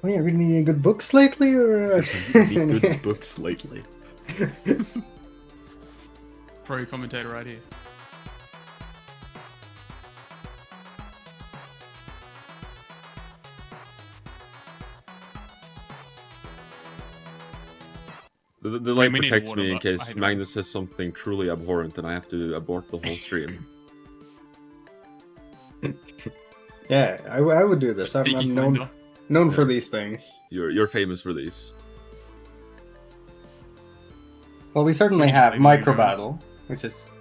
Oh yeah, reading any good books lately, or Any good books lately? Pro commentator right here. The light we need protects water, me in but I case hate Magnus says something truly abhorrent and I have to abort the whole stream. yeah, I would do this. I'm Peaky known Slender. for these things. You're famous for these. Well, we certainly Please have say no, Micro no. Battle, which is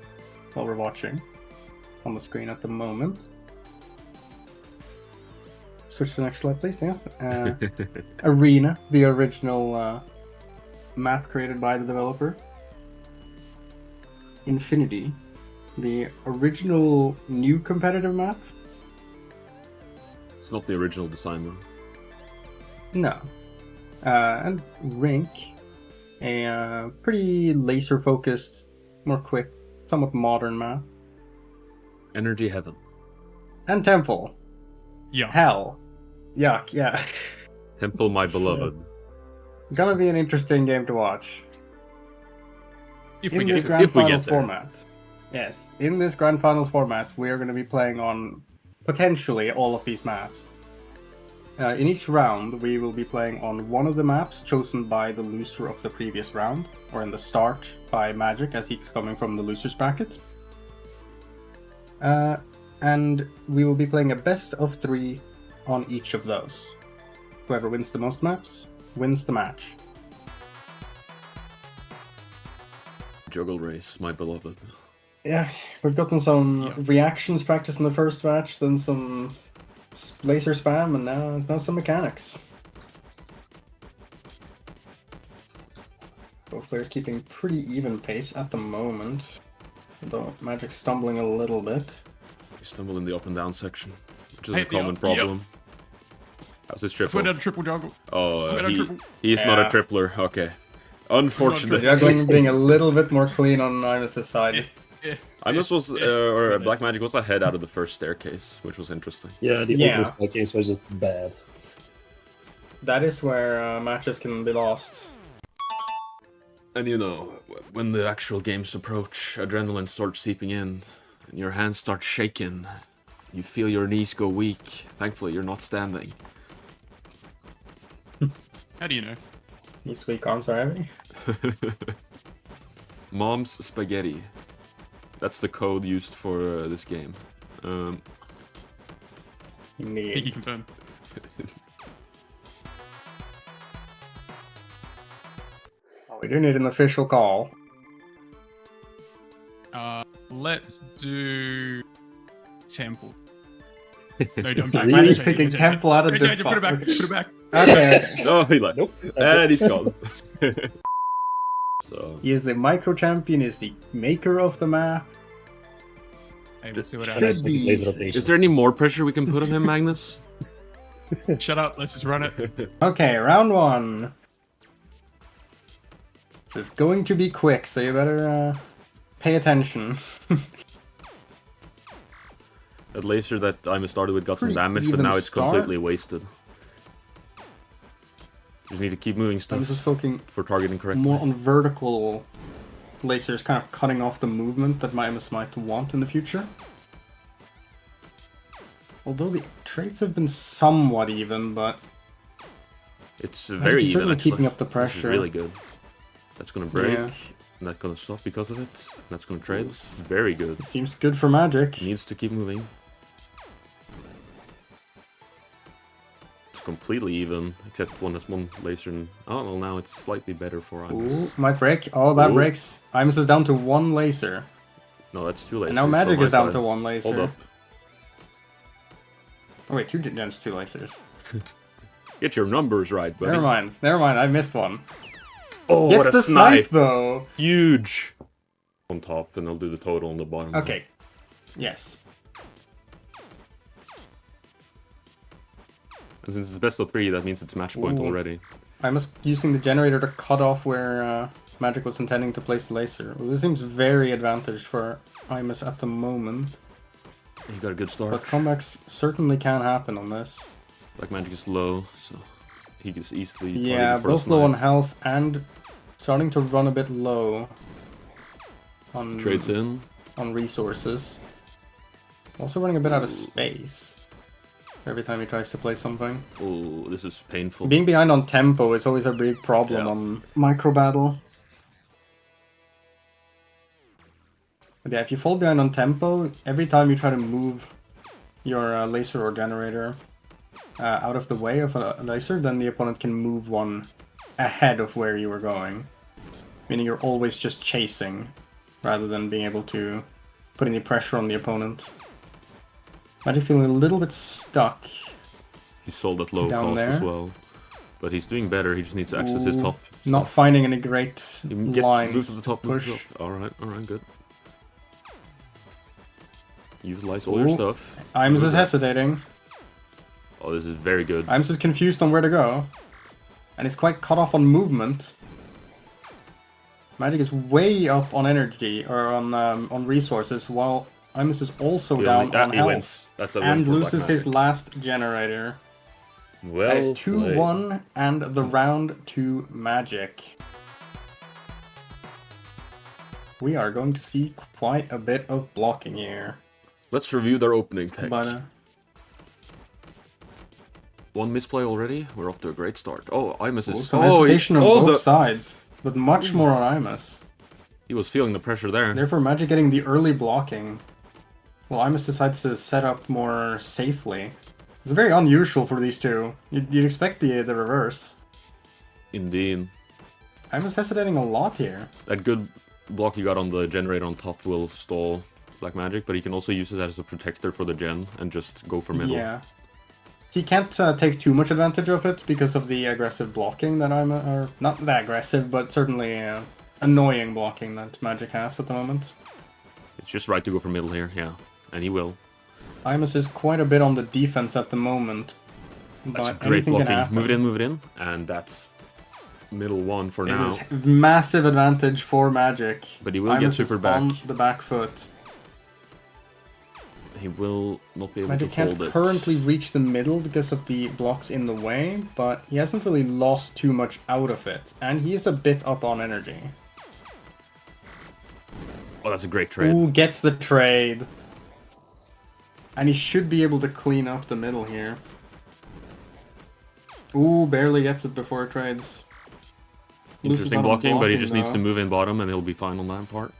what we're watching on the screen at the moment. Switch to the next slide, please. Yes. Arena, the original map created by the developer. Infinity, the original new competitive map. It's not the original design though. No. And Rink, a pretty laser-focused, more quick, somewhat modern map. Energy Heaven. And Temple. Yeah. Hell. Yuck, yeah. Temple, my beloved. Gonna be an interesting game to watch. If In we this get Grand if we get Finals there. format. Yes, in this Grand Finals format, we are going to be playing on potentially all of these maps. In each round, we will be playing on one of the maps chosen by the loser of the previous round, or in the start by Magic, as he's coming from the loser's bracket. And we will be playing a best of 3 on each of those. Whoever wins the most maps wins the match. Juggle Race, my beloved. Yeah, we've gotten some Yeah. reactions practice in the first match, then some laser spam, and now some mechanics. Both players keeping pretty even pace at the moment, though Magic's stumbling a little bit. You stumble in the up and down section, which is Hey, a common yep. problem. How's his If triple? we're down a triple juggle. Oh, We're down triple. he's not a Yeah. tripler. Okay. Unfortunate. Juggling being a little bit more clean on Imus' side. Yeah. Imus was, or Black Magic was ahead out of the first staircase, which was interesting. Yeah, the Yeah. opening staircase was just bad. That is where matches can be lost. And you know, when the actual games approach, adrenaline starts seeping in, and your hands start shaking. You feel your knees go weak. Thankfully, you're not standing. How do you know? These weak arms are heavy. Mom's spaghetti. That's the code used for this game. Peaky Indeed. confirmed. We do need an official call. Let's do Temple. No, I'm Really? Magic's joking. picking Temple out of Change it, put it back. default. Put it back. Okay. Oh, he left. Nope. And he's gone. So, He is the micro champion, is the maker of the map. Hey, we'll see what And I happens. Should be- laser rotation. is there any more pressure we can put on him, Magnus? Shut up. Let's just run it. Okay, round 1. This is going to be quick, so you better pay attention. That laser that Imus started with got some Pretty damage, but even now it's start. completely wasted. You just need to keep moving I'm just stuff focusing for targeting correctly. more on vertical lasers, kind of cutting off the movement that Imus might want in the future. Although the trades have been somewhat even, but It's Magic very is even, certainly actually. keeping up the This is pressure. really good. That's gonna break. Yeah. And that's gonna stop because of it. And that's gonna trade. It's very good. seems good for Magic. Needs to keep moving. It's completely even, except one has one laser. And, oh well, now it's slightly better for Imus. Ooh, might break. Oh, that Ooh. breaks. Imus is down to 1 laser. No, that's 2 lasers. And now Magic on my is down side. to 1 laser. Hold up. Oh wait, 2 gens, 2 lasers. Get your numbers right, buddy. Never mind, I missed one. Oh, Gets what a the snipe! snipe though! Huge! On top, and I'll do the total on the bottom. Okay. Yes. And since it's best of 3, that means it's match point Ooh. already. I'm just using the generator to cut off where Magic was intending to place the laser. Well, this seems very advantaged for Imus at the moment. You got a good start. But comebacks certainly can happen on this. Black Magic is low, so he is easily targeted Yeah, for a both low on snipe. health and starting to run a bit low on Trades in. on resources. Also running a bit out of space every time he tries to play something. Oh, this is painful. Being behind on tempo is always a big problem Yeah. on micro battle. But yeah, if you fall behind on tempo, every time you try to move your laser or generator out of the way of a laser, then the opponent can move one ahead of where you were going. Meaning you're always just chasing, rather than being able to put any pressure on the opponent. Magic feeling a little bit stuck. He's sold at low Down cost as there. well. But he's doing better, he just needs to access his Ooh, top. Not stuff. finding any great You can get lines. move to the top, move to the push. top. Alright, good. Utilize all your Ooh. stuff. Imus Move is that. hesitating. Oh, this is very good. Imus is confused on where to go. And he's quite cut off on movement. Magic is way up on energy, or on resources, while Imus is also He down only- on he health. wins. That's a win And for Black loses his Magic. last generator. Well That is played. 2-1 and the round to Magic. We are going to see quite a bit of blocking here. Let's review their opening tech. But One misplay already. We're off to a great start. Oh, Imus is. some hesitation on oh, both sides, but much more on Imus. He was feeling the pressure there. Therefore, Magic getting the early blocking. Well, Imus decides to set up more safely. It's very unusual for these two. You'd expect the reverse. Indeed. Imus hesitating a lot here. That good block he got on the generator on top will stall Black Magic, but he can also use it as a protector for the gen and just go for middle. Yeah. He can't take too much advantage of it because of the aggressive blocking that or not that aggressive, but certainly annoying blocking that Magic has at the moment. It's just right to go for middle here, yeah. And he will. Imus is quite a bit on the defense at the moment. That's But great anything can blocking. happen. Move it in. And that's middle one for now. This is massive advantage for Magic. But he will get Imus super is back. on the back foot. He will not be able Magic to can't hold it. currently reach the middle because of the blocks in the way, but he hasn't really lost too much out of it. And he is a bit up on energy. Oh, that's a great trade. Ooh, gets the trade. And he should be able to clean up the middle here. Ooh, barely gets it before it trades. Loses Interesting out on blocking, but he just needs though. to move in bottom and he'll be fine on that part.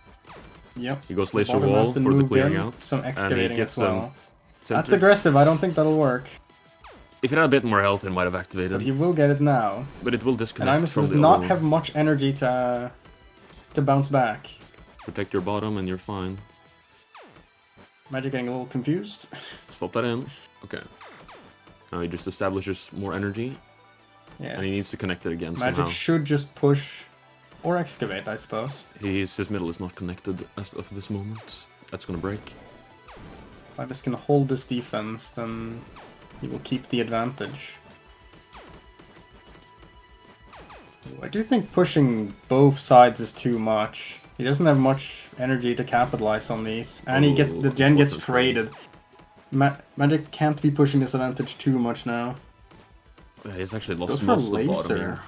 Yep. He goes The laser bottom has wall been for the moved clearing in, out. some And he excavating gets as well. some That's center. aggressive, I don't think that'll work. If it had a bit more health, it might have activated. But he will get it now. But it will And disconnect Imus from does the not other have one. much energy to bounce back. Protect your bottom and you're fine. Magic getting a little confused. Swap that in. Okay. Now he just establishes more energy. Yes. And he needs to connect it again Magic somehow. should just push or excavate, I suppose. His middle is not connected as of this moment. That's gonna break. If Imus can hold this defense, then he will keep the advantage. I do think pushing both sides is too much. He doesn't have much energy to capitalize on these. And he gets the gen gets unfortunately. traded. Magic can't be pushing this advantage too much now. Yeah, he's actually Goes lost for most of the laser. bottom here.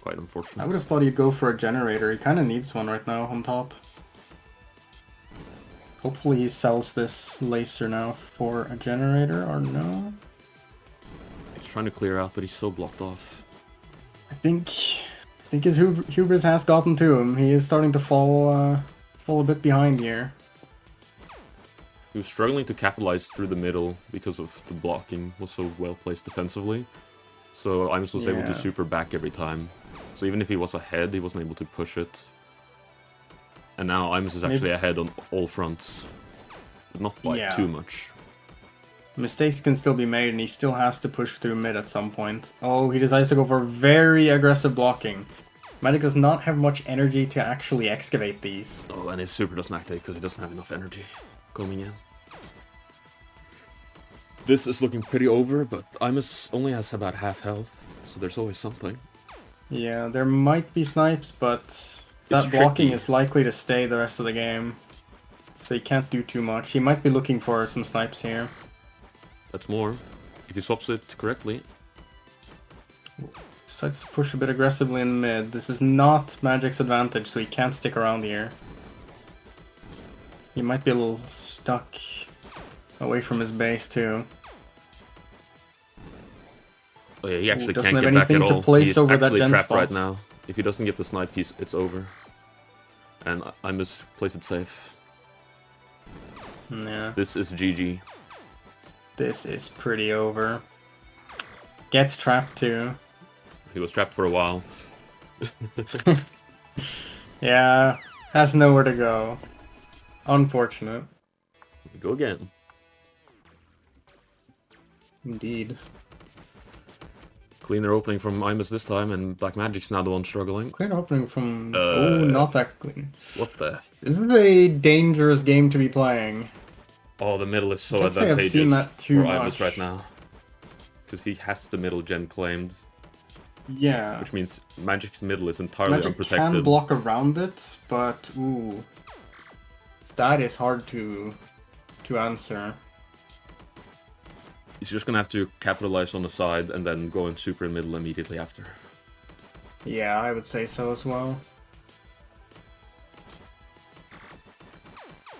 Quite unfortunate. I would have thought he'd go for a generator. He kind of needs one right now on top. Hopefully he sells this laser now for a generator, or no? He's trying to clear out, but he's so blocked off. I think his hubris has gotten to him. He is starting to fall a bit behind here. He was struggling to capitalize through the middle because of the blocking was so well placed defensively. So Imus was able Yeah. to super back every time. So even if he was ahead, he wasn't able to push it. And now Imus is actually ahead on all fronts. But not by Yeah. too much. Mistakes can still be made, and he still has to push through mid at some point. Oh, he decides to go for very aggressive blocking. Magic does not have much energy to actually excavate these. Oh, and his super doesn't activate because he doesn't have enough energy coming in. This is looking pretty over, but Imus only has about half health, so there's always something. Yeah, there might be snipes, but that It's blocking tricky. is likely to stay the rest of the game. So he can't do too much. He might be looking for some snipes here. That's more. If he swaps it correctly. Decides to push a bit aggressively in mid. This is not Magic's advantage, so he can't stick around here. He might be a little stuck away from his base too. Oh yeah, he actually doesn't can't have get back at anything to all. place He's over that actually gen trapped right spot. now. If he doesn't get the snipe, it's over. And I must place it safe. Yeah, This is GG. this is pretty over. Gets trapped too. He was trapped for a while. Yeah, has nowhere to go. Unfortunate. Go again. Indeed. Cleaner opening from Imus this time, and Black Magic's now the one struggling. Clean opening from... oh, not that clean. What the? This is a dangerous game to be playing. Oh, the middle is so Can't say I've advantageous seen that too for Imus much. right now. Because he has the middle gen claimed, Yeah. which means Magic's middle is entirely Magic unprotected. can block around it, but ooh, that is hard to answer. He's just gonna have to capitalize on the side and then go in super in middle immediately after. Yeah, I would say so as well.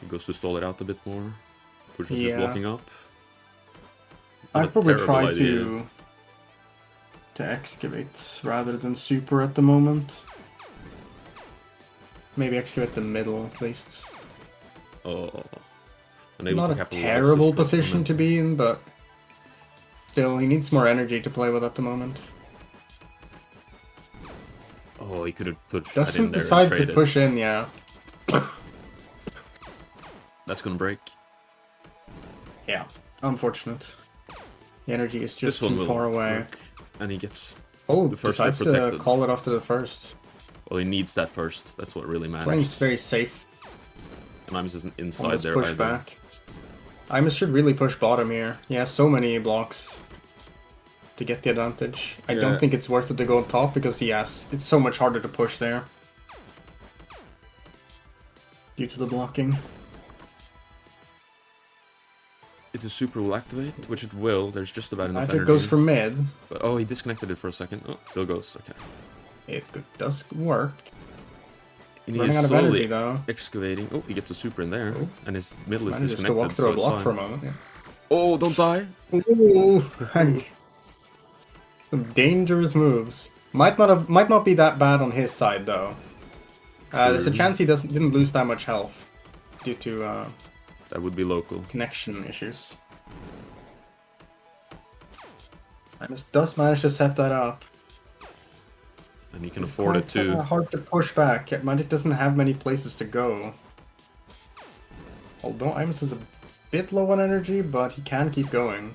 He goes to stall it out a bit more. Pushes his Yeah. blocking up. I'd Not a probably terrible try idea. to excavate rather than super at the moment. Maybe excavate the middle at least. Oh. Unable Not to a capitalize terrible his plus position to be in, but still, he needs more energy to play with at the moment. Oh, he could have pushed that in Doesn't there decide and to traded. push in, yeah. That's gonna break. Yeah, unfortunate. The energy is just This one too will far away. work. And he gets... Oh, The first decides step to protected. call it off to the first. Well, he needs that first. That's what really Playing matters. very safe And Imus isn't on inside this there push either. back. Imus should really push bottom here. He has so many blocks to get the advantage. I Yeah. don't think it's worth it to go on top because it's so much harder to push there. Due to the blocking. If the super will activate, which it will, there's just about enough Magic energy. goes for mid. But, oh, he disconnected it for a second. Oh, still goes. Okay. Does work. And he Running is out of slowly energy though. excavating. Oh, he gets a super in there. Oh. And his middle is Manages to disconnected, walk through so a it's block fine. for a moment. Yeah. Oh, don't die! Ooh, some dangerous moves. Might not be that bad on his side though. There's a True. chance he didn't lose that much health due to That would be local. connection issues. Imus does manage to set that up. And he can It's afford it quite, too. hard to push back. Magic doesn't have many places to go. Although Imus is a bit low on energy, but he can keep going.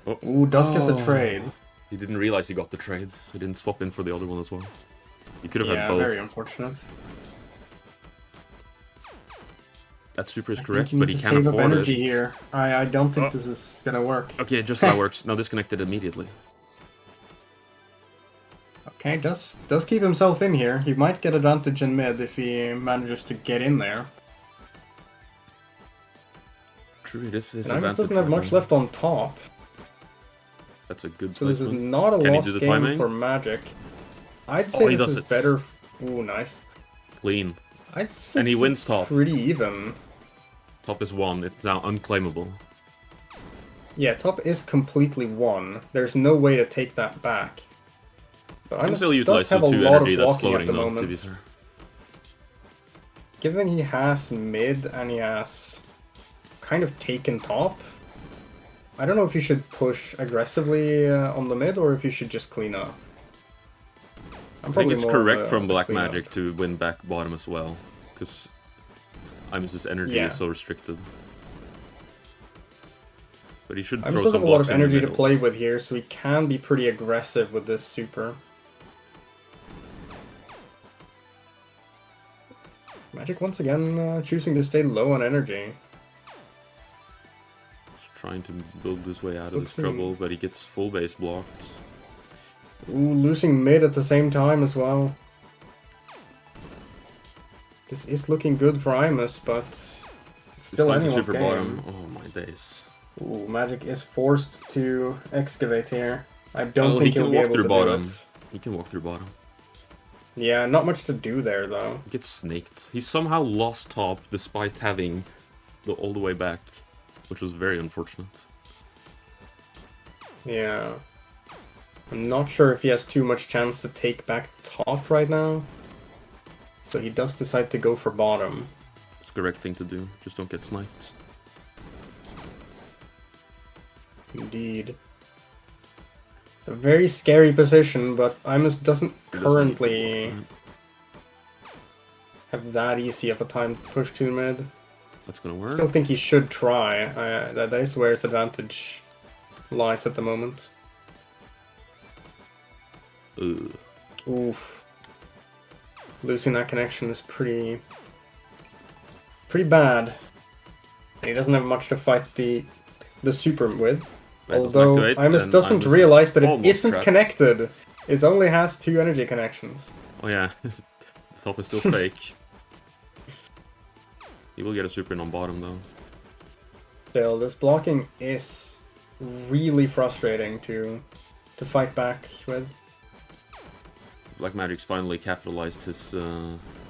Oh. Ooh, does get the Oh. trade. He didn't realize he got the trade, so he didn't swap in for the other one as well. He could have had Yeah, both. very unfortunate. That super is I correct, think but you he need to can't save up afford energy it. here. I don't think Oh. this is gonna work. Okay, just about works. Now disconnected immediately. Okay, does keep himself in here. He might get advantage in mid if he manages to get in there. True, this is And Imus doesn't have much left on top, That's a good so this is placement. not a Can he lost do the game timing? for Magic. I'd Oh, say he this does is it. better. Ooh, nice. Clean. I'd say And he this is wins top. Pretty even. Top is 1. It's now unclaimable. Yeah, top is completely won. There's no way to take that back. But You can Imus still does utilize the have a 2 lot energy of that's blocking at floating the though, to moment. be fair. Given he has mid and he has kind of taken top, I don't know if you should push aggressively on the mid or if you should just clean up. I think it's correct from Black clean up. Magic to win back bottom as well, because Imus' energy Yeah. is so restricted. But he should Imus throw does some have a lot blocks of in the energy to middle. play with here, so he can be pretty aggressive with this super. Magic once again choosing to stay low on energy. He's trying to build his way out of Looks this trouble, but he gets full base blocked. Ooh, losing mid at the same time as well. This is looking good for Imus, but it's It's still time to anyone's super game. bottom. Oh my days. Ooh, Magic is forced to excavate here. I don't Well, think he he'll can be walk able through to bottom. do it. He can walk through bottom. Yeah, not much to do there, though. He gets snaked. He somehow lost top despite having all the way back, which was very unfortunate. Yeah. I'm not sure if he has too much chance to take back top right now. So he does decide to go for bottom. It's the correct thing to do. Just don't get sniped. Indeed. It's a very scary position, but Imus doesn't He doesn't need to currently block have that easy of a time to push to mid. that. That's gonna work. Still think he should try. That is where his advantage lies at the moment. Ugh. Oof. Losing that connection is pretty bad. And he doesn't have much to fight the super with. Right, doesn't Although activate, Imus and doesn't Imus is realize that it almost isn't trapped. connected. It only has 2 energy connections. Oh yeah, the top is still fake. He will get a super in on bottom though. Still, this blocking is really frustrating to fight back with. Black Magic's finally capitalized his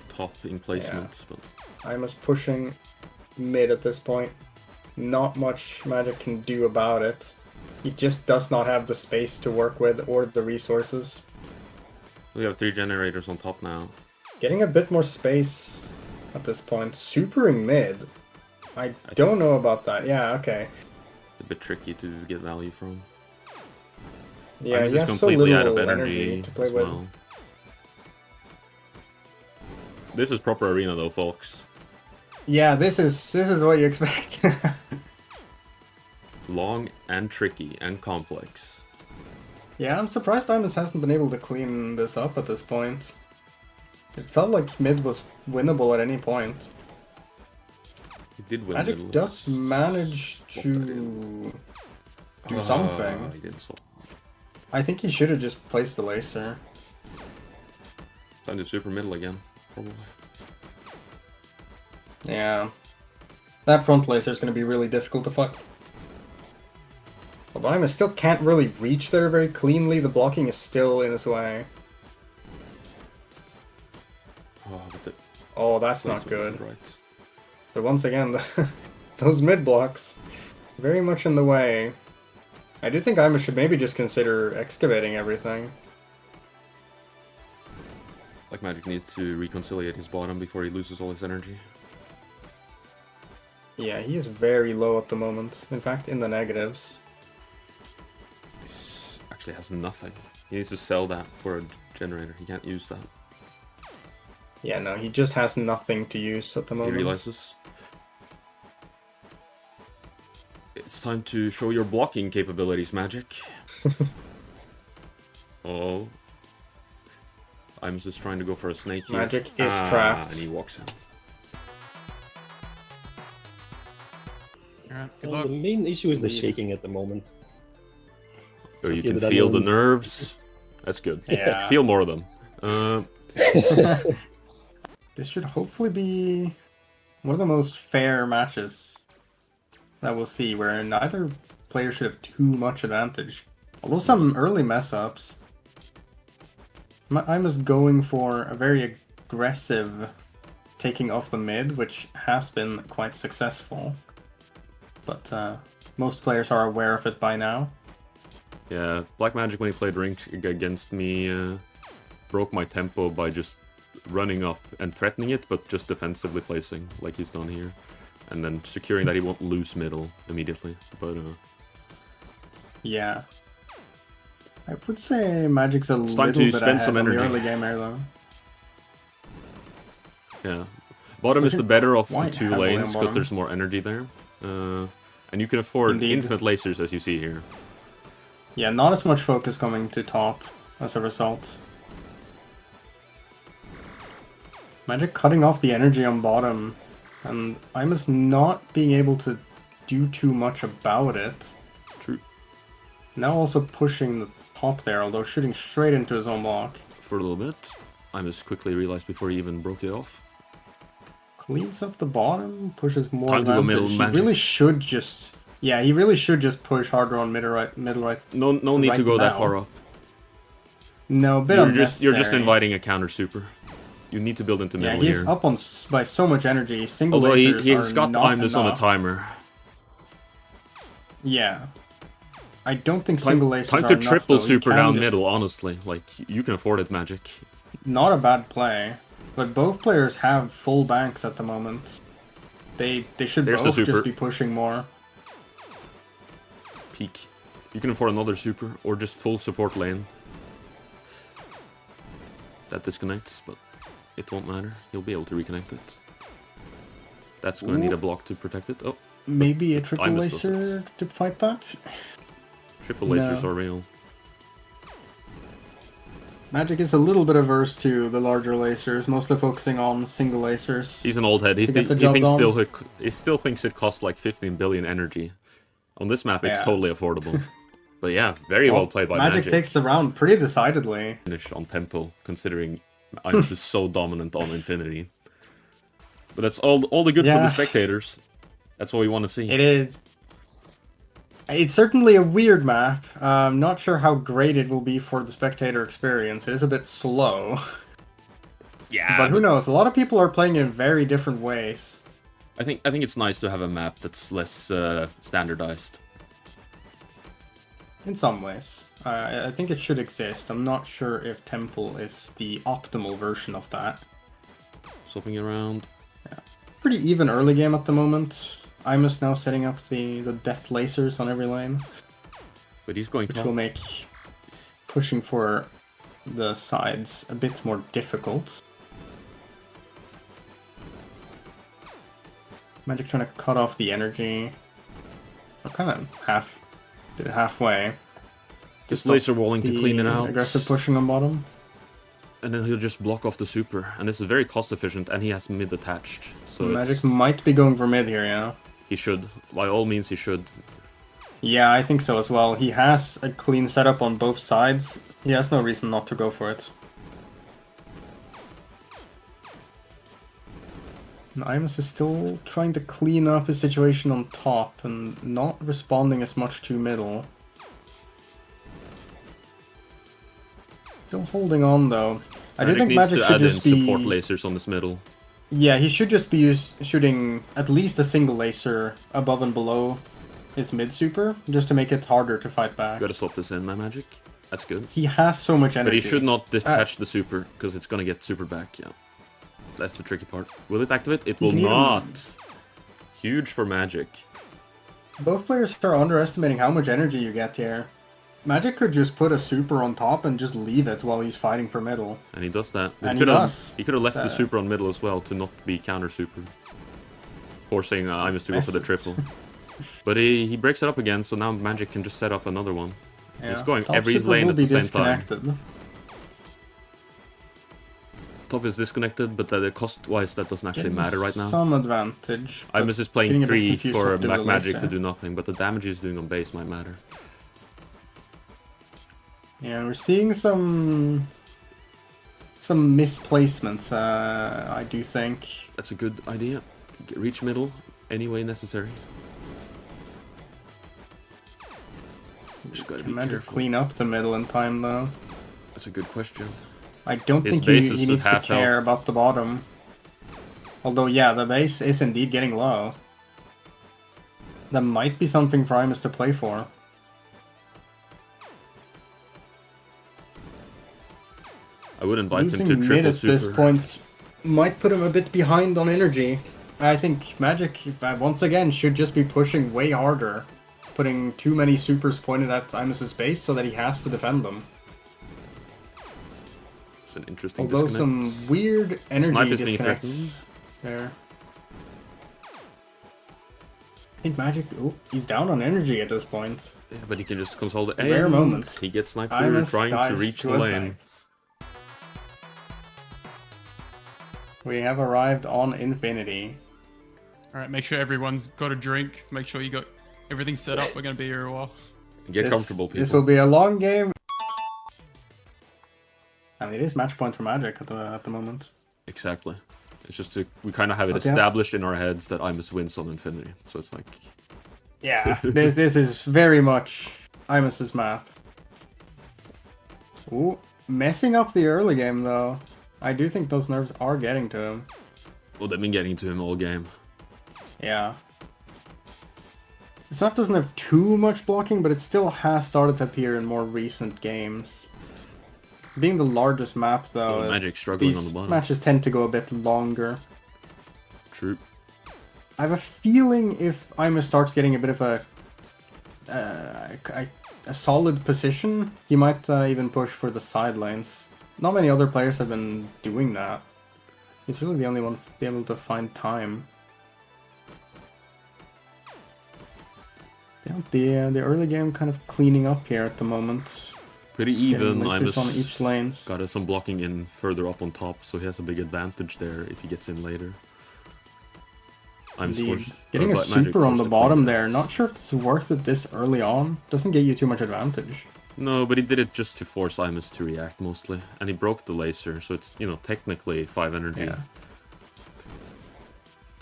topping placement, but Imus pushing mid at this point. Not much Magic can do about it. He just does not have the space to work with or the resources. we have 3 generators on top now. Getting a bit more space at this point. Supering mid. I don't know about that. Yeah, okay. It's a bit tricky to get value from. Yeah, Imus he is has so completely little out of energy to play as with. well. This is proper arena though, folks. Yeah, this is what you expect. Long and tricky and complex. Yeah, I'm surprised Imus hasn't been able to clean this up at this point. It felt like mid was winnable at any point. He did win. Magic middle. does manage Swap that to do Ah, something. He didn't swap. I think he should have just placed the laser. Time to super middle again, probably. Yeah. That front laser is going to be really difficult to fight. Although Imus still can't really reach there very cleanly, the blocking is still in his way. Oh, but the Oh, that's not placement good. wasn't right. But once again, those mid blocks, very much in the way. I do think Imus should maybe just consider excavating everything. Black Magic needs to reconciliate his bottom before he loses all his energy. Yeah, he is very low at the moment. In fact, in the negatives. He actually has nothing. He needs to sell that for a generator. He can't use that. Yeah, no, he just has nothing to use at the He moment. realizes. It's time to show your blocking capabilities, Magic. Oh. I'm just trying to go for a snake here. Magic is trapped. And he walks in. Alright, good Well, luck. the main issue is the shaking at the moment. Oh, you Yeah, can but I feel the don't- nerves. That's good. Yeah. Feel more of them. This should hopefully be one of the most fair matches that we'll see, where neither player should have too much advantage. Although some early mess-ups. I'm just going for a very aggressive taking off the mid, which has been quite successful. But most players are aware of it by now. Yeah, Black Magic, when he played ranked against me, broke my tempo by just running up and threatening it, but just defensively placing, like he's done here. And then securing that he won't lose middle immediately. But Yeah. I would say Magic's a little time to bit spend ahead some on the energy. early game here, though. yeah. Bottom is the better of Why the two heavily on lanes, because bottom? there's more energy there. And you can afford Indeed. infinite lasers, as you see here. Yeah, not as much focus coming to top as a result. Magic cutting off the energy on bottom, and Imus not being able to do too much about it. True. Now also pushing the top there, although shooting straight into his own block. For a little bit. I just quickly realized before he even broke it off. Cleans up the bottom, pushes more Time to go advantage. middle, He Magic. really should just... Yeah, he really should just push harder on middle right. No need right to go that now. far up. No, a bit You're unnecessary. just inviting a counter super. You need to build into Yeah, middle he's here. up on by so much energy. Single Although lasers he's are got not Imus on a enough. timer. Yeah. I don't think single lasers Time are to enough, triple though. He super can down just- middle, honestly. Like, you can afford it, Magic. Not a bad play. But both players have full banks at the moment. They should There's the both super. just be pushing more. Peak. You can afford another super, or just full support lane. That disconnects, but it won't matter. You'll be able to reconnect it. That's gonna need a block to protect it. Oh, Maybe a triple Imus does laser to fight that? triple lasers No. are real. Magic is a little bit averse to the larger lasers, mostly focusing on single lasers. He's an old head. He to get the job done. he still thinks it costs like 15 billion energy. On this map, it's Yeah. totally affordable. But yeah, very well played by Magic Magic. takes the round pretty decidedly. Finish on tempo, considering Imus is so dominant on Infinity. But that's all the good for Yeah. the spectators. That's what we want to see. It is. It's certainly a weird map. I'm not sure how great it will be for the spectator experience. It is a bit slow. Yeah, But who knows? A lot of people are playing in very different ways. I think it's nice to have a map that's less standardized. In some ways. I think it should exist. I'm not sure if Temple is the optimal version of that. Swapping around. Pretty even early game at the moment. Imus now setting up the death lasers on every lane, But he's going which top. will make pushing for the sides a bit more difficult. Magic trying to cut off the energy. We're kind of halfway. Just laser walling to clean it out. Aggressive pushing on bottom. And then he'll just block off the super. And this is very cost efficient, and he has mid attached. So Magic might be going for mid here, yeah. he should. By all means, he should. Yeah, I think so as well. He has a clean setup on both sides. He has no reason not to go for it. And Imus is still trying to clean up his situation on top and not responding as much to middle. Still holding on though. I do think needs Magic to should add in just be... support lasers on this middle. Yeah, he should just be shooting at least a single laser above and below his mid super, just to make it harder to fight back. Gotta swap this in, my Magic. That's good. He has so much energy. But he should not detach the super, because it's gonna get super back, yeah. That's the tricky part. Will it activate? It will can even- not. Huge for Magic. Both players are underestimating how much energy you get here. Magic could just put a super on top and just leave it while he's fighting for middle. And he does that. And he does. He could have left the super on middle as well to not be counter super. Forcing Imus to go for the triple. But he breaks it up again, so now Magic can just set up another one. Yeah. He's going Top every super lane will at be the same time. disconnected. Top is disconnected, but cost-wise that doesn't actually Getting matter right now. Some advantage. but Imus is playing getting a bit 3 confused for with dual Magic to laser. do nothing, but the damage he's doing on base might matter. Yeah, we're seeing some misplacements. I do think. That's a good idea. Reach middle any way necessary. Just gotta be Can Magic careful. clean up the middle in time though? That's a good question. I don't His think base he is at needs to half care health. about the bottom. Although, yeah, the base is indeed getting low. That might be something for Imus to play for. I would invite him Losing to mid triple at this super. point might put him a bit behind on energy. I think Magic, once again, should just be pushing way harder. Putting too many supers pointed at Imus's base so that he has to defend them. It's an interesting Although disconnect. some weird energy Snipe is being disconnects threatened. there. I think Magic... Oh, he's down on energy at this point. Yeah, but he can just consolidate. Rare And moment. He gets sniped Imus through trying to dies reach to the a lane. snipe. We have arrived on Infinity. All right, make sure everyone's got a drink. Make sure you got everything set up. We're gonna be here a while. Get comfortable, people. This will be a long game. I mean, it is match point for Magic at the moment. Exactly. It's just we kind of have it But yeah. established in our heads that Imus wins on Infinity. So it's like, Yeah, this is very much Imus's map. Ooh, messing up the early game though. I do think those nerves are getting to him. Well, they've been getting to him all game. Yeah. This map doesn't have too much blocking, but it still has started to appear in more recent games. Being the largest map though, Oh, Magic struggling on the these bottom. matches tend to go a bit longer. True. I have a feeling if Imus starts getting a bit of a solid position, he might even push for the side lanes. Not many other players have been doing that. He's really the only one to be able to find time. Yeah, the early game kind of cleaning up here at the moment. Pretty Getting even. lasers on Imus each lanes. got some blocking in further up on top, so he has a big advantage there if he gets in later. Indeed. Getting a super on the bottom there, not sure if it's worth it this early on. Doesn't get you too much advantage. No, but he did it just to force Imus to react mostly. And he broke the laser, so it's, you know, technically 5 energy. Yeah.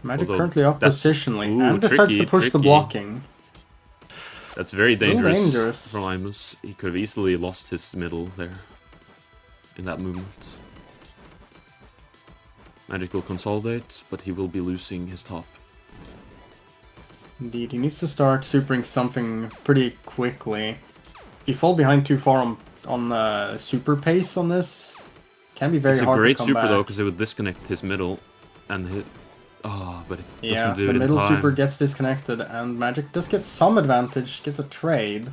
Magic Although currently up that's- positionally, ooh, and decides to push the tricky. blocking. That's very Little dangerous, dangerous. from Imus. He could have easily lost his middle there. In that movement. Magic will consolidate, but he will be losing his top. Indeed, he needs to start supering something pretty quickly. If you fall behind too far on super pace on this, can be very It's a hard great to come super back. though, because it would disconnect his middle and hit. Oh, but it doesn't Yeah, do the it in middle time. super gets disconnected, and Magic does get some advantage, gets a trade.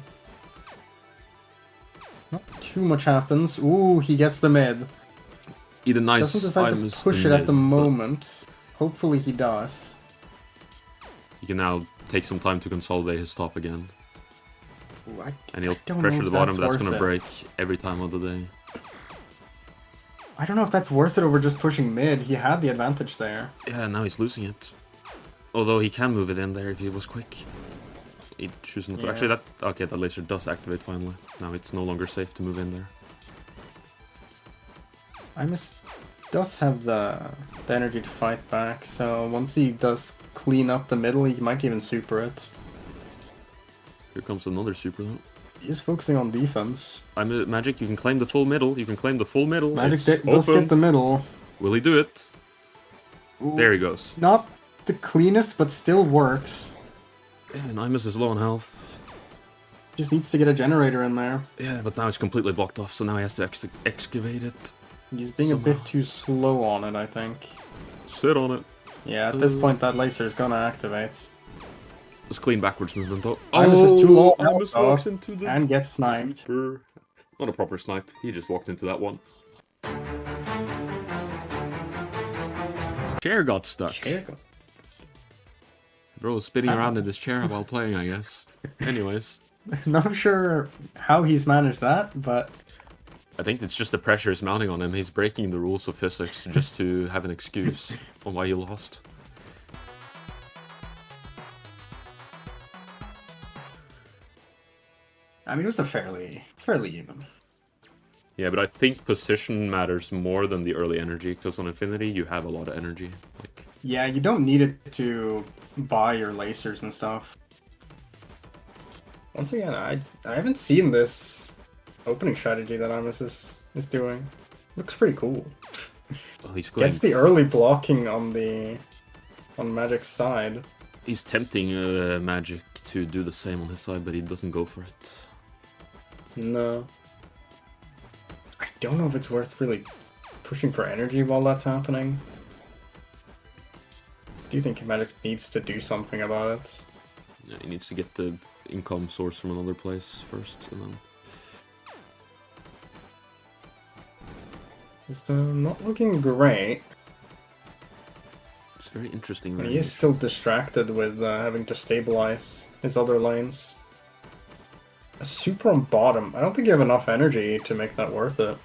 Not too much happens. Ooh, he gets the mid. Either nice Doesn't decide Imus to push it mid, at the but moment. Hopefully he does. he can now take some time to consolidate his top again. Ooh, And he'll don't know pressure if the bottom, that's but that's worth gonna it. break every time of the day. I don't know if that's worth it over just pushing mid. He had the advantage there. Yeah, now he's losing it. Although he can move it in there if he was quick. He chooses not to. Yeah. Actually, that laser does activate finally. Now it's no longer safe to move in there. Imus does have the energy to fight back, so once he does clean up the middle, he might even super it. Here comes another super though. He is focusing on defense. Magic, you can claim the full middle. You can claim the full middle. Magic It's does open. get the middle. Will he do it? Ooh, There he goes. not the cleanest, but still works. Yeah, and Imus is low on health. Just needs to get a generator in there. Yeah, but now it's completely blocked off, so now he has to excavate it. He's being a bit too slow on it, I think. Sit on it. Yeah, at this point that laser is gonna activate. Let's clean backwards movement though. Imus is too low. Imus Oh, walks into the and gets sniped. super. Not a proper snipe. He just walked into that one. Chair got stuck. Chair goes. Bro was spinning around in his chair while playing, I guess. Anyways, Not sure how he's managed that, but I think it's just the pressure is mounting on him. He's breaking the rules of physics just to have an excuse on why he lost. I mean it was a fairly even. Yeah, but I think position matters more than the early energy, because on Infinity you have a lot of energy. Like, Yeah, you don't need it to buy your lasers and stuff. Once again, I haven't seen this opening strategy that Imus is doing. Looks pretty cool. oh, he's going. Gets the early blocking on Magic's side. He's tempting Magic to do the same on his side, but he doesn't go for it. No. I don't know if it's worth really pushing for energy while that's happening. Do you think Magic needs to do something about it? Yeah, he needs to get the income source from another place first, and then. Just not looking great. It's very interesting. And he is still distracted with having to stabilize his other lanes. A super on bottom. I don't think you have enough energy to make that worth it.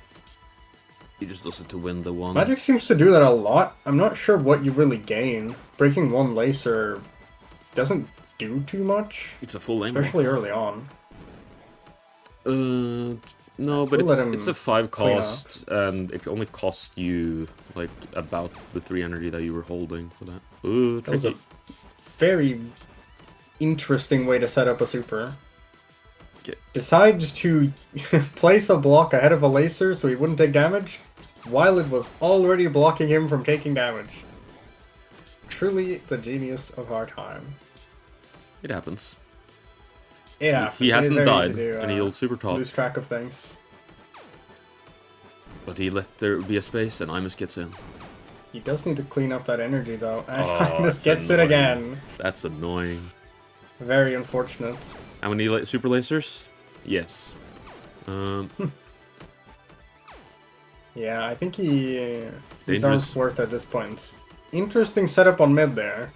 He just does it to win the one. Magic seems to do that a lot. I'm not sure what you really gain. Breaking one laser doesn't do too much, It's a full lane. especially early on. No, but We'll let him it's a 5 clean cost, and it only costs you like about the 3 energy that you were holding for that. Ooh, That was a tricky. very interesting way to set up a super. Okay. Decides to place a block ahead of a laser so he wouldn't take damage, while it was already blocking him from taking damage. Truly the genius of our time. It happens. It happens. He It is hasn't very died, easy to, and he'll super top. lose track of things. But he let there be a space, and Imus gets in. He does need to clean up that energy though, and Oh, Imus that's gets it annoying. again. That's annoying. Very unfortunate. How many super lasers? Yes. Yeah, I think he's Dangerous. worth at this point. Interesting setup on mid there.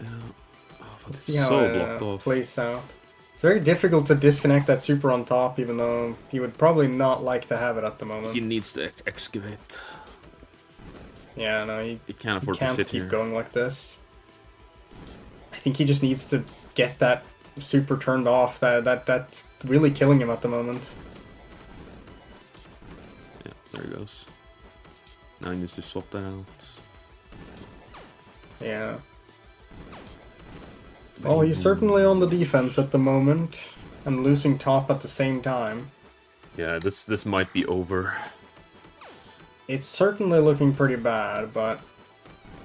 Yeah. Oh, but Let's it's see how so it blocked off. plays out. It's very difficult to disconnect that super on top, even though he would probably not like to have it at the moment. He needs to excavate. Yeah, no, he He can't afford can't to sit keep here. going like this. I think he just needs to get that super turned off. That's really killing him at the moment. Yeah, there he goes. Now he needs to swap that out. Yeah. Oh, he's certainly on the defense at the moment, and losing top at the same time. Yeah, this might be over. It's certainly looking pretty bad, but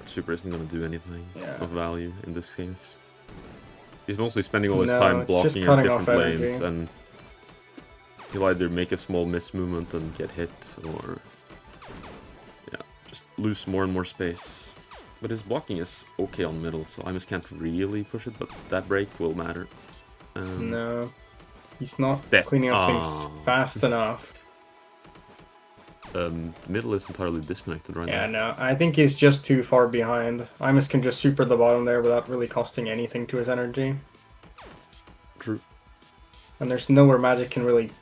Super isn't going to do anything Yeah. of value in this case. He's mostly spending all his No, time it's just blocking at cutting off different energy. lanes, and he'll either make a small miss movement and get hit, or yeah, just lose more and more space. But his blocking is okay on middle, so Imus can't really push it, but that break will matter. no. He's not There. cleaning up things Ah. fast enough. Middle is entirely disconnected right Yeah, now. no, I think he's just too far behind. Imus can just super the bottom there without really costing anything to his energy. True. And there's nowhere Magic can really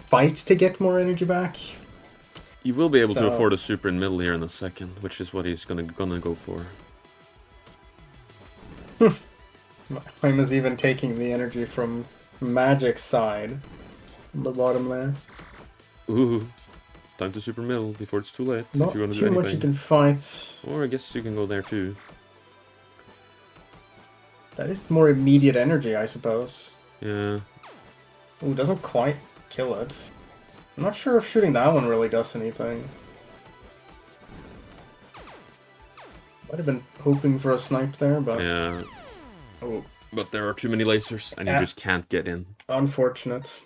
fight to get more energy back. He will be able to So- afford a super in middle here in a second, which is what he's gonna go for. Imus even taking the energy from Magic's side. On the bottom there. Ooh, time to super middle before it's too late. Not if you're gonna too do anything. much you can fight. Or I guess you can go there too. That is more immediate energy, I suppose. Yeah. Ooh, doesn't quite kill it. I'm not sure if shooting that one really does anything. Might have been hoping for a snipe there, but Yeah. oh, But there are too many lasers, and Yeah. you just can't get in. unfortunate.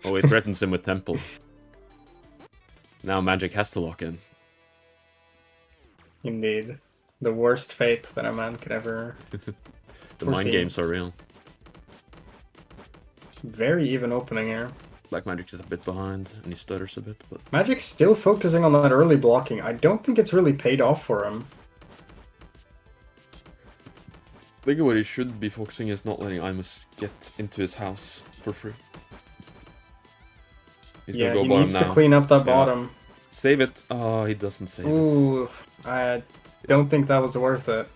Oh, it threatens him with Temple. Now Magic has to lock in. Indeed. The worst fate that a man could ever... The mind Foreseen. games are real. Very even opening here. Black Magic's just a bit behind, and he stutters a bit, but Magic's still focusing on that early blocking. I don't think it's really paid off for him. I think what he should be focusing is not letting Imus get into his house for free. He's Yeah, gonna go he bottom needs now. to clean up that Yeah. bottom. Save it. Oh, he doesn't save it. Ooh, I don't think that was worth it.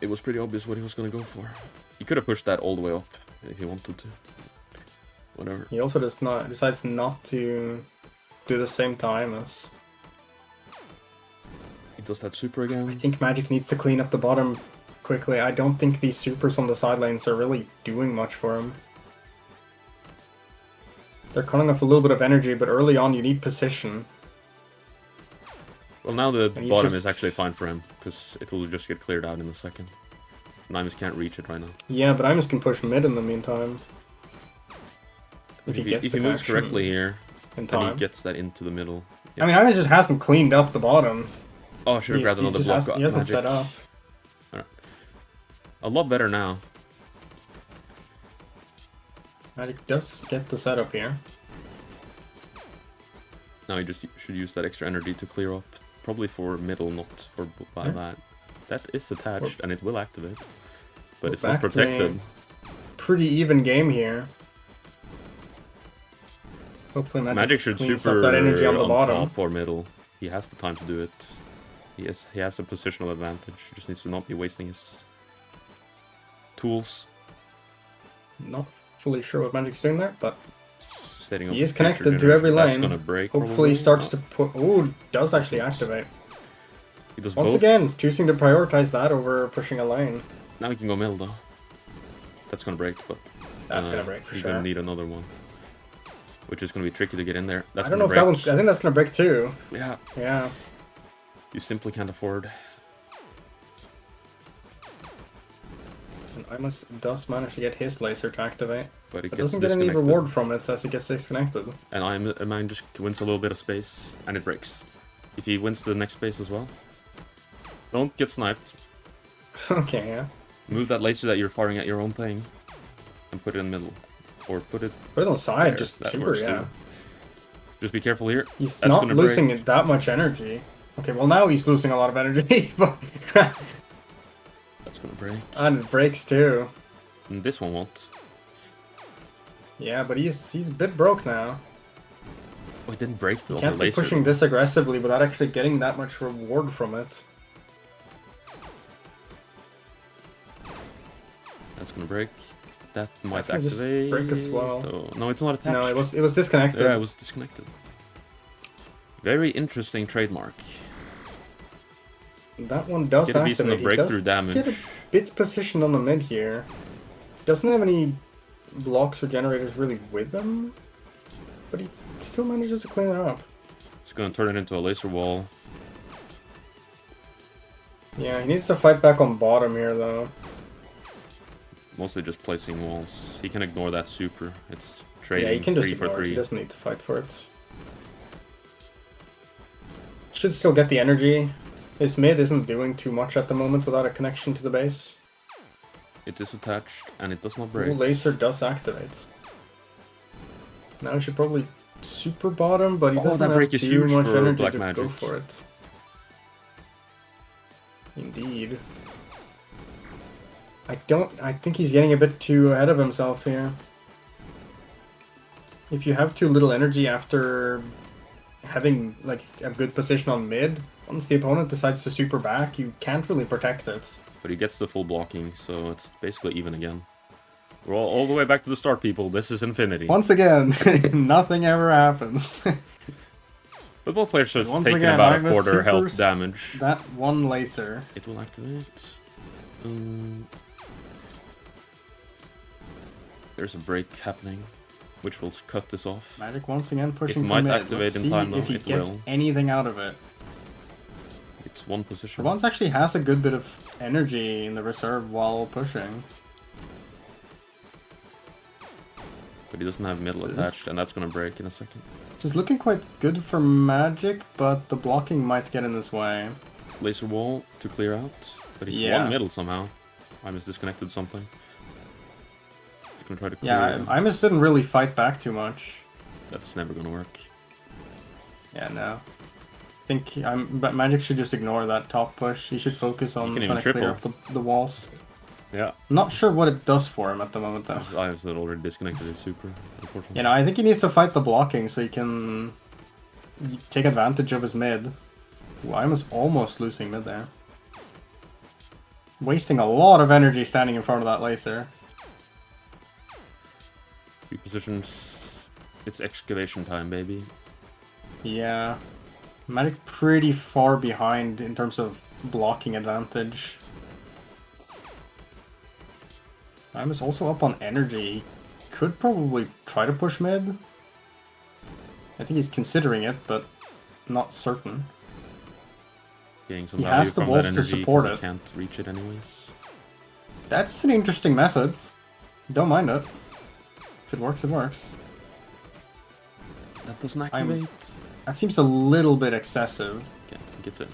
It was pretty obvious what he was gonna go for. He could have pushed that all the way up if he wanted to. Whatever. He also decides not to do the same time as... He does that super I again. think Magic needs to clean up the bottom quickly. I don't think these supers on the sidelines are really doing much for him. They're cutting off a little bit of energy, but early on you need position. Well, now the And he's bottom just- is actually fine for him, because it will just get cleared out in a second. Imus can't reach it right now. Yeah, but Imus can push mid in the meantime. If he gets if the he moves connection correctly here, in and time. he gets that into the middle. I mean, Imus just hasn't cleaned up the bottom. Oh, should have grabbed another block. He hasn't Magic. set up. A lot better now. Magic does get the setup here. Now he just should use that extra energy to clear up. Probably for middle, not for by Yeah. that. That is attached, and it will activate. But We're it's not back to protected. Pretty even game here. Hopefully Magic should cleans super up that energy on the bottom. top or middle. He has the time to do it. He has a positional advantage. He just needs to not be wasting his tools. Not fully sure what Magic's doing there, but Setting up He is future connected to generation. every That's lane. gonna break. hopefully probably. starts Oh, to put... Oh, does actually activate. He does Once both. again, choosing to prioritize that over pushing a lane. Now we can go middle though. That's gonna break, but That's gonna break for you're sure. gonna need another one, which is gonna be tricky to get in there. That's I don't know if gonna that break. one's. I think that's gonna break too. Yeah, Yeah. you simply can't afford. And Imus does manage to get his laser to activate, But it but gets doesn't get any disconnected. reward from it as it gets disconnected. And mine just wins a little bit of space, and it breaks. If he wins the next space as well, don't get sniped. Okay, yeah. Move that laser that you're firing at your own thing, and put it in the middle, or put it. Put it on the side, there. just That super, works yeah. too. Just be careful here. He's That's not gonna losing break. that much energy. Okay, well now he's losing a lot of energy, but That's gonna break. and it breaks too. And this one won't. Yeah, but he's a bit broke now. Oh, it didn't break the You other can't be laser. pushing this aggressively without actually getting that much reward from it. That's gonna break. That might That's gonna just activate. break as well. Oh, no, it's not attached. No, it was disconnected. Yeah, it was disconnected. Very interesting trademark. That one does Get a decent activate. He breakthrough does damage. get a bit positioned on the mid here. Doesn't have any blocks or generators really with him, but he still manages to clean it up. It's gonna turn it into a laser wall. Yeah, he needs to fight back on bottom here though. Mostly just placing walls. He can ignore that super. It's Yeah, trading he can just 3 for ignore it. 3. He doesn't need to fight for it. Should still get the energy. His mid isn't doing too much at the moment without a connection to the base. It is attached and it does not Blue break. laser does activate. Now he should probably super bottom, but he Oh, doesn't that have break is too huge much for energy black to go magic. for it. Indeed. I think he's getting a bit too ahead of himself here. If you have too little energy after having like a good position on mid, once the opponent decides to super back, you can't really protect it. But he gets the full blocking, so it's basically even again. We're all the way back to the start, people. This is Infinity. Once again, nothing ever happens. But both players are Once taking again, about a Imus quarter health supers damage. That one laser. It will activate. There's a break happening, which will cut this off. Magic once again pushing It for might mid. activate Let's in see time, though. if he It gets will. anything out of it. It's one position. Once actually has a good bit of energy in the reserve while pushing. But he doesn't have middle So this- attached, and that's gonna break in a second. It's looking quite good for Magic, but the blocking might get in his way. Laser wall to clear out, but he's Yeah. one middle somehow. I just disconnected something. He's gonna try to clear Yeah, it. Imus didn't really fight back too much. That's never gonna work. Yeah, no. I think but Magic should just ignore that top push. He should focus on can trying even to clear up triple. the walls. Yeah, I'm not sure what it does for him at the moment though. I have already disconnected his super, unfortunately. You know, I think he needs to fight the blocking so he can take advantage of his mid. Ooh, Imus almost losing mid there. Wasting a lot of energy standing in front of that laser. Repositions. It's excavation time, baby. Yeah. Magic pretty far behind in terms of blocking advantage. Imus also up on energy. Could probably try to push mid. I think he's considering it, but not certain. Getting some He value has the from balls that to energy support 'cause it. he can't reach it anyways. That's an interesting method. Don't mind it. If it works, it works. That doesn't activate. That seems a little bit excessive. Okay, he gets in.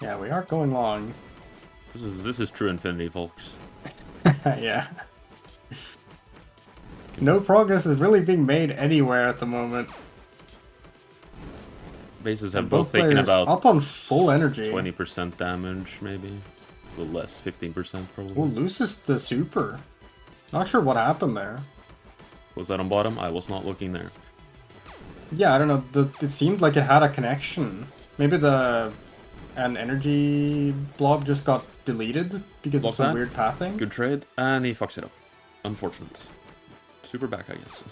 Yeah, we are going long. This is true Infinity, folks. Yeah. No progress is really being made anywhere at the moment. Bases have And both taken players about up on full energy. 20% damage, maybe. A little less, 15% probably. Ooh, loses the super. Not sure what happened there. Was that on bottom? I was not looking there. Yeah, I don't know. It seemed like it had a connection. Maybe an energy blob just got deleted because Block of some that. weird pathing. Good trade, and he fucks it up. Unfortunate. Super back, I guess.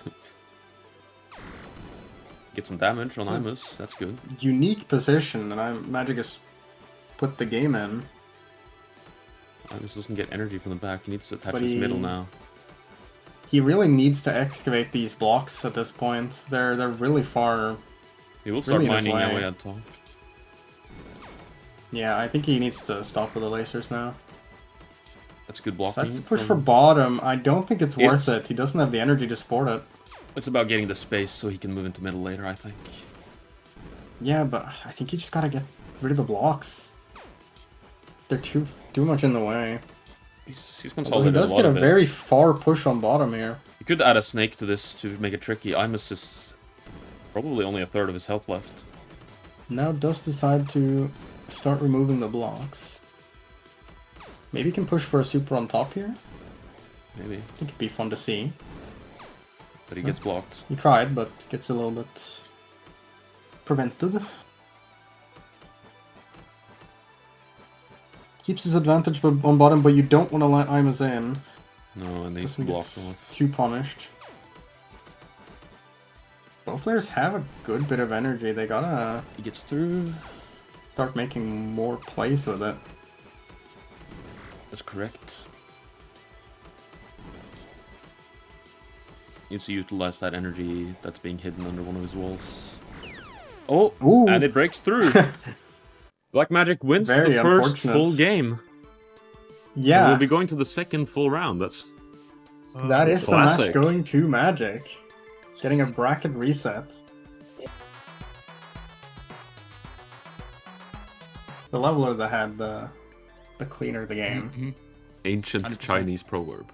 Get some damage on Imus. That's good. Unique position, and Magic has put the game in. Imus doesn't get energy from the back. He needs to attach But his middle now. He really needs to excavate these blocks at this point. They're really far. He will start really in his mining way. away at top. Yeah, I think he needs to stop with the lasers now. That's good So blocking. that's a push from- for bottom. I don't think it's worth It's- it. He doesn't have the energy to support it. It's about getting the space so he can move into middle later, I think. Yeah, but I think you just gotta get rid of the blocks. They're too much in the way. He's Although he consolidated does a lot get a of it. very far push on bottom here. You could add a snake to this to make it tricky. Imus is probably only a third of his health left. Now does decide to start removing the blocks. Maybe he can push for a super on top here. Maybe. I think it'd be fun to see. But he gets blocked. He tried, but gets a little bit prevented. Keeps his advantage on bottom, but you don't want to let Imus in. No, and he's Doesn't blocked get off. too punished. Both players have a good bit of energy. They gotta He gets through. start making more plays with it. That's correct. Needs to utilize that energy that's being hidden under one of his walls. Oh, Ooh. and it breaks through. Black Magic wins Very the first unfortunate. full game. And Yeah, we'll be going to the second full round. That's that is the Classic. match going to Magic. Getting a bracket reset. The leveler that had the cleaner the game. Mhm. ancient 100%. Chinese proverb.